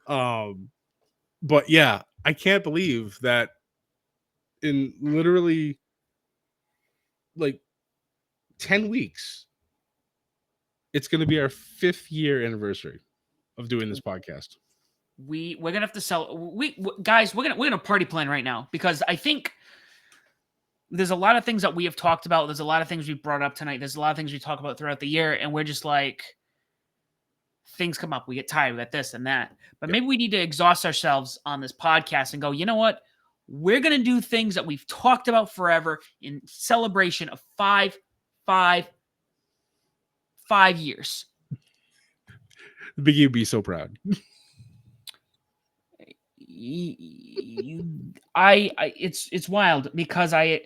But yeah, I can't believe that in literally like 10 weeks, it's going to be our 5th year anniversary of doing this podcast. We're gonna have to sell. Guys, we're gonna party plan right now, because I think there's a lot of things that we have talked about. There's a lot of things we brought up tonight. There's a lot of things we talk about throughout the year, and we're just like, things come up. We get tired. We get this and that. But Yep. maybe we need to exhaust ourselves on this podcast and go, you know what? We're going to do things that we've talked about forever in celebration of 5 years. Biggie would be so proud. It's wild because I'm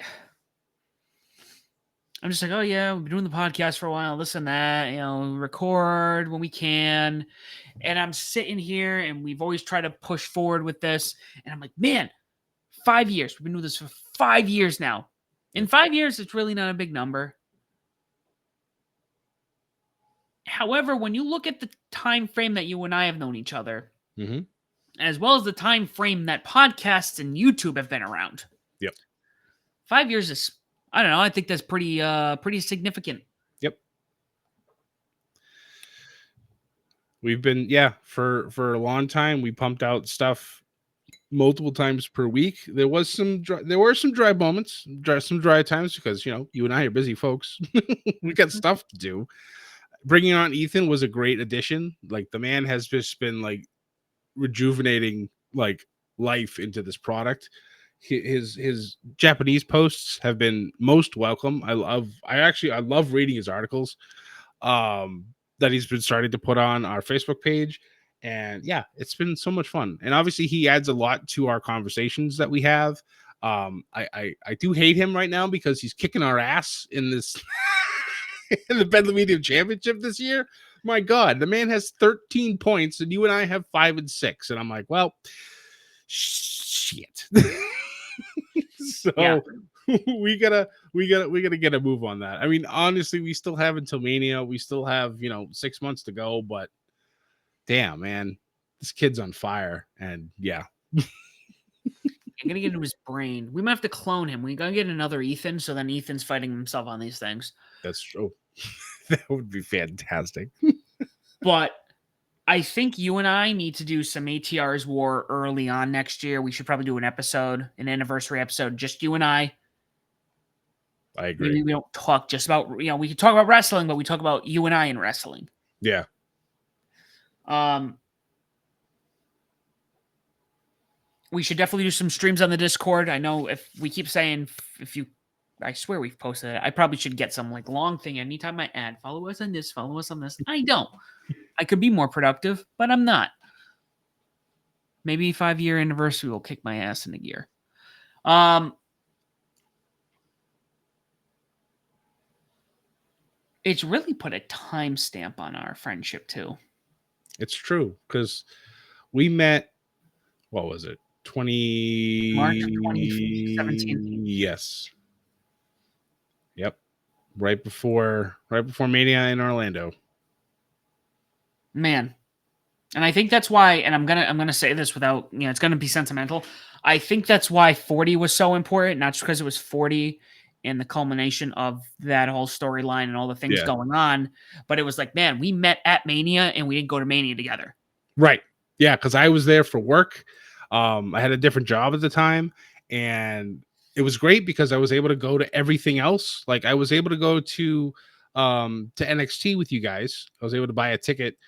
just like, oh yeah, we've been doing the podcast for a while, this and that, record when we can. And I'm sitting here and we've always tried to push forward with this. And I'm like, man, 5 years. We've been doing this for 5 years now. In 5 years, it's really not a big number. However, when you look at the time frame that you and I have known each other, Mm-hmm. as well as the time frame that podcasts and YouTube have been around. Yep. 5 years is, I don't know, I think that's pretty significant. Yep. We've been, for a long time. We pumped out stuff multiple times per week. There were some dry moments, some dry times because you and I are busy folks. We got stuff to do. Bringing on Ethan was a great addition. Like, the man has just been like rejuvenating like life into this product. His Japanese posts have been most welcome. I love reading his articles that he's been starting to put on our Facebook page. And yeah, it's been so much fun. And obviously he adds a lot to our conversations that we have. I do hate him right now because he's kicking our ass in this in the Bedlam Medium Championship this year. My God, the man has 13 points and you and I have 5 and 6. And I'm like, well, shit. So yeah. we gotta get a move on that. I mean, honestly, we still have until Mania. We still have 6 months to go, but damn, man, this kid's on fire. And yeah. I'm gonna get into his brain. We might have to clone him. We gotta get another Ethan, so then Ethan's fighting himself on these things. That's true. That would be fantastic. But I think you and I need to do some ATR's War early on next year. We should probably do an anniversary episode, just you and I. I agree. Maybe we don't talk just about, we can talk about wrestling, but we talk about you and I in wrestling. Yeah. We should definitely do some streams on the Discord. I know if we keep saying, I swear we've posted it. I probably should get some like long thing anytime I add, follow us on this, follow us on this. I don't. I could be more productive, but I'm not. Maybe 5-year anniversary will kick my ass into gear. It's really put a timestamp on our friendship too. It's true because we met. What was it? March 2017. Yes. Yep. Right before Mania in Orlando. Man. And I think that's why, and I'm gonna say this without, it's gonna be sentimental. I think that's why 40 was so important, not just because it was 40 and the culmination of that whole storyline and all the things going on, but it was like, man, we met at Mania and we didn't go to Mania together. Right. Yeah, because I was there for work. I had a different job at the time, and it was great because I was able to go to everything else. Like, I was able to go to NXT with you guys. I was able to buy a ticket,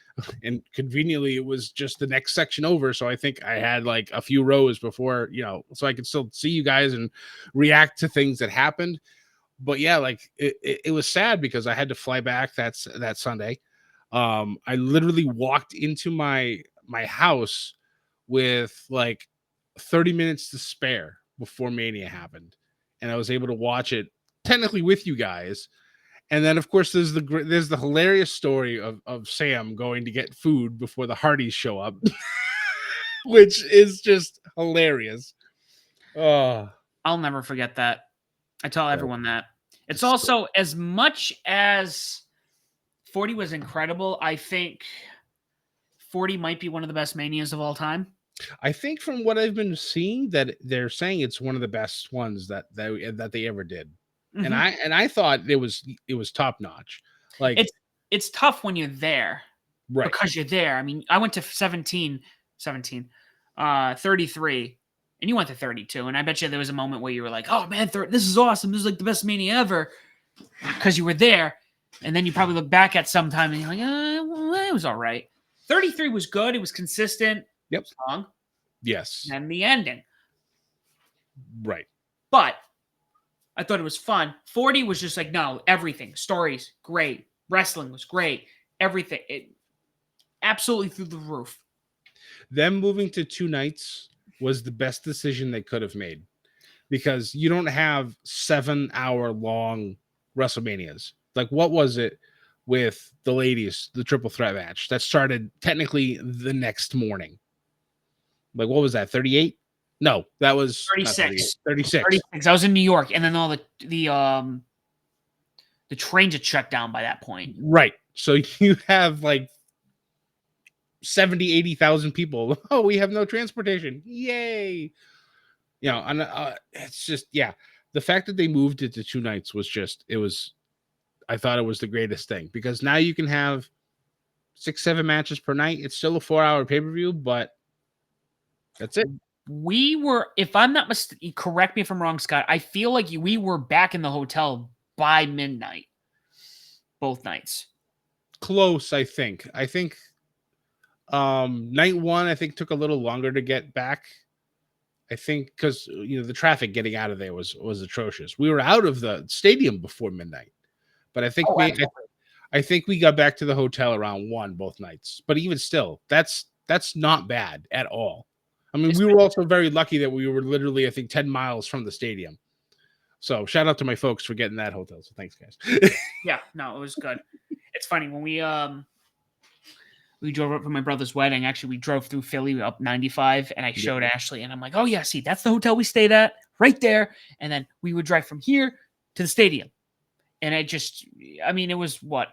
and conveniently it was just the next section over. So I think I had like a few rows before, so I could still see you guys and react to things that happened. But yeah, like it was sad because I had to fly back that Sunday. I literally walked into my house with like 30 minutes to spare before Mania happened, and I was able to watch it technically with you guys. And then, of course, there's the hilarious story of Sam going to get food before the Hardys show up, which is just hilarious. I'll never forget that. I tell everyone that. It's also, as much as 40 was incredible, I think 40 might be one of the best Manias of all time. I think from what I've been seeing that they're saying it's one of the best ones that they ever did. Mm-hmm. And I thought it was top notch. Like, it's tough when you're there, right? Because you're there. I mean, I went to 33, and you went to 32, and I bet you there was a moment where you were like, "Oh man, this is awesome! This is like the best Mania ever," because you were there. And then you probably look back at some time and you're like, "Well, it was all right." 33 was good. It was consistent. Yep. Song. Yes. And the ending. Right. But I thought it was fun. 40 was just like, no, everything. Stories, great. Wrestling was great. Everything. It absolutely through the roof. Them moving to 2 nights was the best decision they could have made, because you don't have 7 hour long WrestleManias. Like, what was it with the ladies, the triple threat match that started technically the next morning? Like, what was that? 38? No, that was not 36. 36. 36. I was in New York, and then all the trains had shut down by that point. Right. So you have like 70, 80,000 people. Oh, we have no transportation. Yay. You know, and it's just, yeah. The fact that they moved it to 2 nights was just, I thought it was the greatest thing, because now you can have 6, 7 matches per night. It's still a 4 hour pay-per-view, but that's it. We were, if I'm not mistaken, correct me if I'm wrong, Scott. I feel like we were back in the hotel by midnight, both nights. Close, I think. Night one, I think, took a little longer to get back. I think because the traffic getting out of there was atrocious. We were out of the stadium before midnight, but I think I think we got back to the hotel around 1 both nights. But even still, that's not bad at all. I mean, we were also very lucky that we were literally, I think, 10 miles from the stadium. So shout out to my folks for getting that hotel. So thanks, guys. Yeah, no, it was good. It's funny when we drove up for my brother's wedding. Actually, we drove through Philly up 95, and I showed Ashley, and I'm like, oh yeah, see, that's the hotel we stayed at right there. And then we would drive from here to the stadium. And it was what,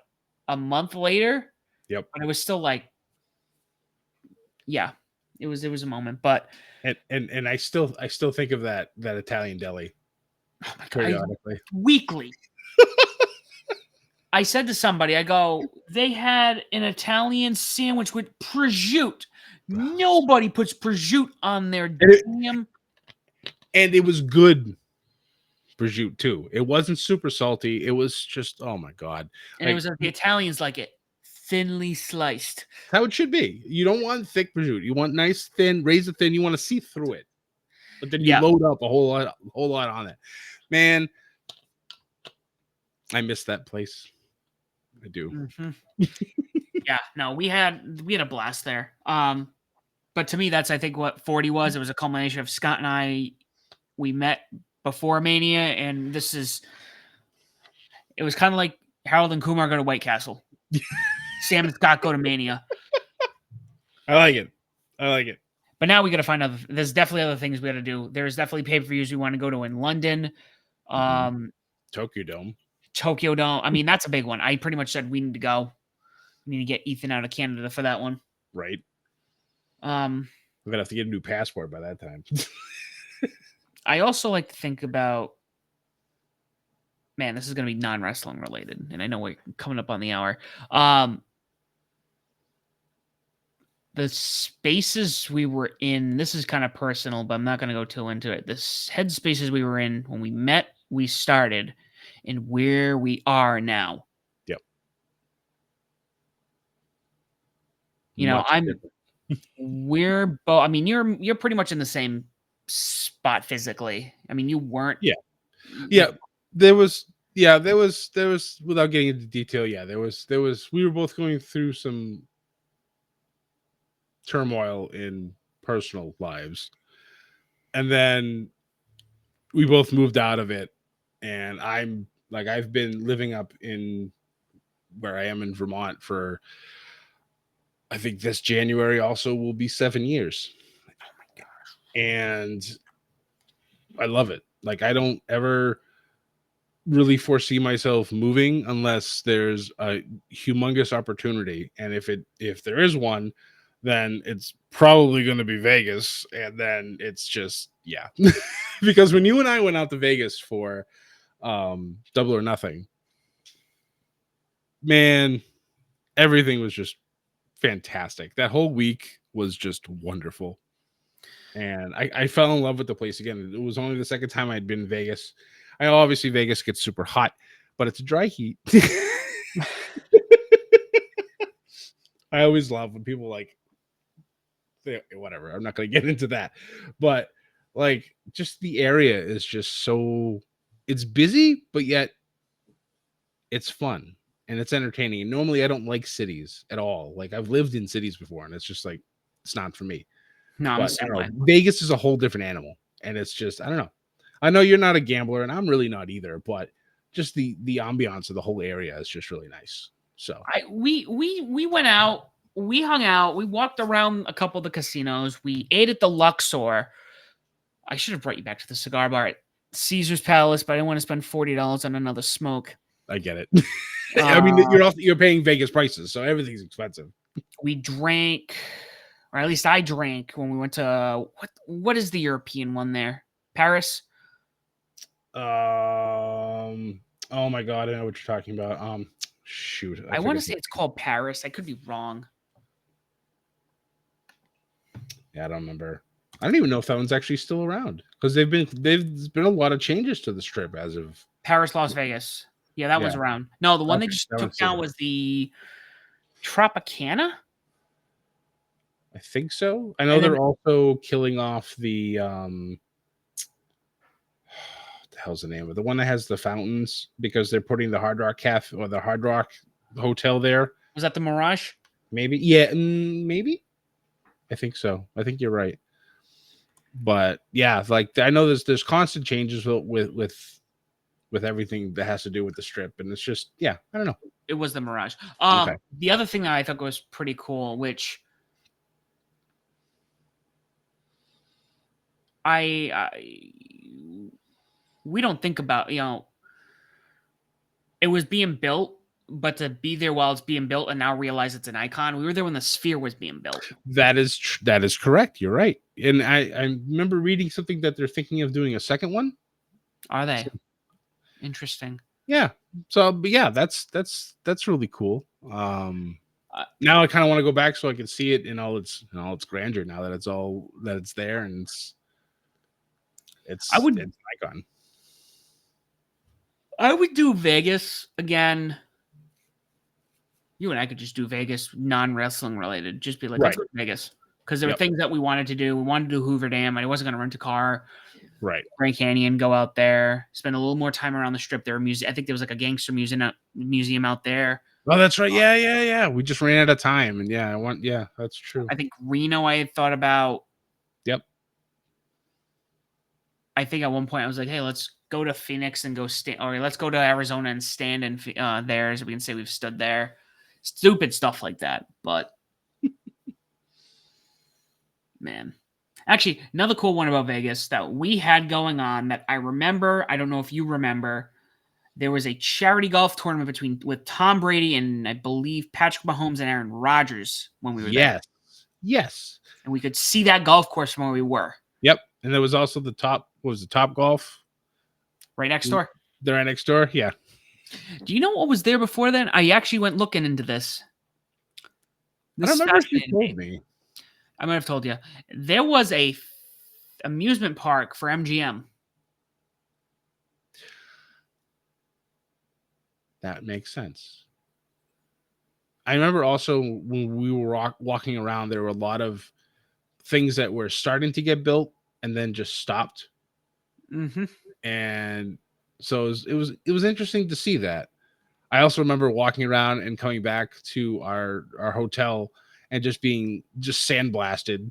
a month later? Yep. But it was still like, yeah, it was a moment. But and I still think of that Italian deli periodically. Weekly. I said to somebody, I go, they had an Italian sandwich with prosciutto. Nobody puts prosciutto on their damn. And it was good prosciutto too. It wasn't super salty. It was just, oh my God. And it was the Italians like it thinly sliced. How it should be. You don't want thick prosciutto. You want nice, thin, razor thin. You want to see through it. But then you load up a whole lot on it. Man, I miss that place. I do. Mm-hmm. Yeah, no, we had a blast there. But to me, that's, I think, what 40 was. It was a culmination of Scott and I. We met before Mania, and it was kind of like Harold and Kumar go to White Castle. Sam and Scott go to Mania. I like it. But now we got to find out. There's definitely other things we got to do. There's definitely pay-per-views we want to go to in London. Tokyo Dome. I mean, that's a big one. I pretty much said we need to go. We need to get Ethan out of Canada for that one. Right. We're gonna have to get a new passport by that time. I also like to think about, man, this is gonna be non-wrestling related, and I know we're coming up on the hour. The spaces we were in, this is kind of personal, but I'm not going to go too into it. The headspaces we were in when we met, we started, and where we are now. Yep. We're both, I mean, you're pretty much in the same spot physically. I mean, you weren't. Yeah. There was, without getting into detail. Yeah, there was, we were both going through some turmoil in personal lives, and then we both moved out of it, and I've been living up in where I am in Vermont for, I think this January also will be 7 years. Oh my gosh. And I love it. Like, I don't ever really foresee myself moving unless there's a humongous opportunity, and if there is one, then it's probably going to be Vegas. And then it's just, yeah. Because when you and I went out to Vegas for Double or Nothing, man, everything was just fantastic. That whole week was just wonderful. And I fell in love with the place again. It was only the second time I'd been in Vegas. I know obviously Vegas gets super hot, but it's a dry heat. I always love when people like whatever. I'm not going to get into that, but like just the area is just so it's busy, but yet it's fun and it's entertaining. And normally, I don't like cities at all. Like I've lived in cities before, and it's just like it's not for me. No, I'm the But I same don't way. know. Vegas is a whole different animal, and it's just I don't know. I know you're not a gambler, and I'm really not either. But just the ambiance of the whole area is just really nice. So We went out, we hung out, we walked around a couple of the casinos, we ate at the Luxor. I should have brought you back to the cigar bar at Caesar's Palace, but I didn't want to spend $40 on another smoke. I get it. I mean, Uh, you're paying Vegas prices, so everything's expensive. we drank, or at least I drank when we went to what is the European one there? Paris? Oh my god, I know what you're talking about. Shoot, I want to forget. say it's called Paris. I could be wrong. Yeah, I don't remember. I don't even know if that one's actually still around because there's been a lot of changes to the strip as of Paris, Las Vegas. Yeah, that yeah. one's around. No, the one they Okay, just that took one's still down there. was the Tropicana. I think so. I know And then they're also killing off the what the hell's the name of the one that has the fountains because they're putting the Hard Rock Cafe or the Hard Rock Hotel there. was that the Mirage? Maybe, yeah, maybe. I think so. I think you're right. But yeah, like I know there's constant changes with everything that has to do with the strip, and it's just yeah, I don't know. It was the Mirage. Okay. The other thing that I thought was pretty cool, which I we don't think about, it was being built, but to be there while it's being built and now realize it's an icon. We were there when the Sphere was being built. That is correct. You're right. And I remember reading something that they're thinking of doing a second one. Are they? Interesting. Yeah. So, but yeah, that's really cool. Now I kind of want to go back so I can see it in all its grandeur. Now that it's there and it's an icon. I would do Vegas again. You and I could just do Vegas non-wrestling related. Just be like, let's go to Vegas. Because there were things that we wanted to do. We wanted to do Hoover Dam. I wasn't going to rent a car. Right. Grand Canyon, go out there, spend a little more time around the strip. There were I think there was like a gangster museum out there. Oh, that's right. Yeah. We just ran out of time. And yeah, that's true. I think Reno I had thought about. Yep. I think at one point I was like, hey, let's go to Phoenix and or let's go to Arizona and stand in there so we can say we've stood there. Stupid stuff like that. But man. Actually, another cool one about Vegas that we had going on that I remember, I don't know if you remember, there was a charity golf tournament with Tom Brady and I believe Patrick Mahomes and Aaron Rodgers when we were there. Yes. And we could see that golf course from where we were. Yep. And there was also the Top Golf? Right next door. They're right next door? Yeah. Do you know what was there before then? I actually went looking into this. I don't remember if you told me. I might have told you. There was a amusement park for MGM. That makes sense. I remember also when we were walking around, there were a lot of things that were starting to get built and then just stopped. Mm-hmm. And so it was interesting to see that. I also remember walking around and coming back to our hotel and just being sandblasted.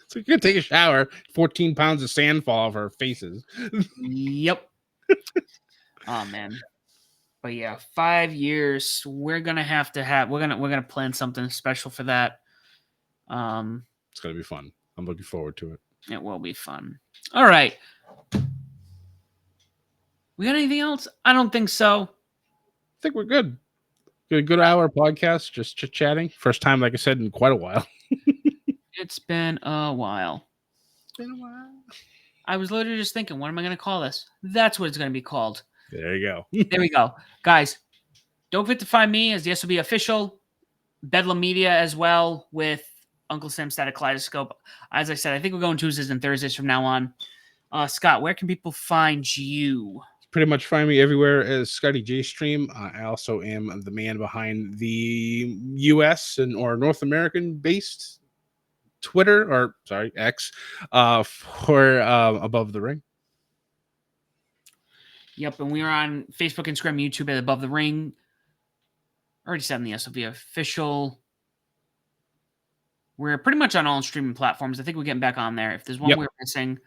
So you're gonna take a shower, 14 pounds of sand fall off our faces. Yep. Oh man. But yeah, 5 years. We're gonna plan something special for that. It's gonna be fun. I'm looking forward to it. It will be fun. All right. We got anything else? I don't think so. I think we're good. Good hour podcast, just chit-chatting. First time, like I said, in quite a while. It's been a while. I was literally just thinking, what am I going to call this? That's what it's going to be called. There you go. There we go. Guys, don't forget to find me as the SOB official, Bedlam Media as well with Uncle Sam's Static Kaleidoscope. As I said, I think we're going Tuesdays and Thursdays from now on. Scott, where can people find you? pretty much find me everywhere as Scotty J Stream. I also am the man behind the US or North American based Twitter, or sorry, X, for Above the Ring. Yep, and we are on Facebook, Instagram, YouTube at Above the Ring. Already said in the SOV official. We're pretty much on all streaming platforms. I think we're getting back on there. If there's one we're missing,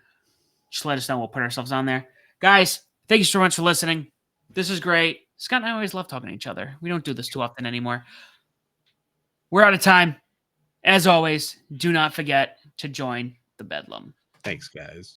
just let us know. We'll put ourselves on there. Guys, thank you so much for listening. This is great. Scott and I always love talking to each other. We don't do this too often anymore. We're out of time. As always, do not forget to join the Bedlam. Thanks, guys.